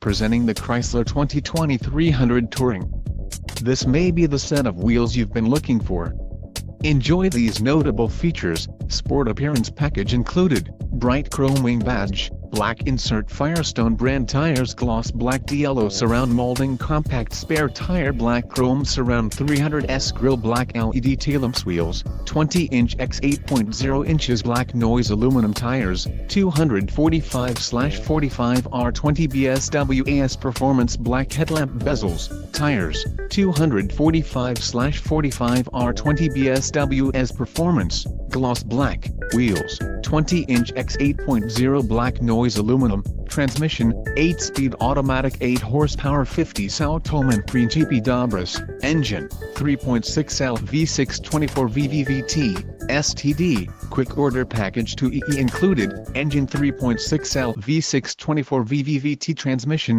Presenting the Chrysler 2020 300 Touring. This may be the set of wheels you've been looking for. Enjoy these notable features: sport appearance package included, bright chrome wing badge, black insert Firestone brand tires, gloss black yellow surround molding, compact spare tire, black chrome surround, 300S grille, black LED tail lamps, wheels, 20-inch x 8.0 inches black noise aluminum tires, 245/45 R20 BSWAS performance black headlamp bezels, tires, 245/45 R20 BSWAS performance, gloss black, wheels, 20-inch x 8.0 black noise aluminum, transmission, 8-speed automatic 8 horsepower 50 Sautoman Principi Dabras, engine, 3.6L V6 24 VVVT, STD, quick order package 2EE included, engine 3.6L V6 24 VVVT, transmission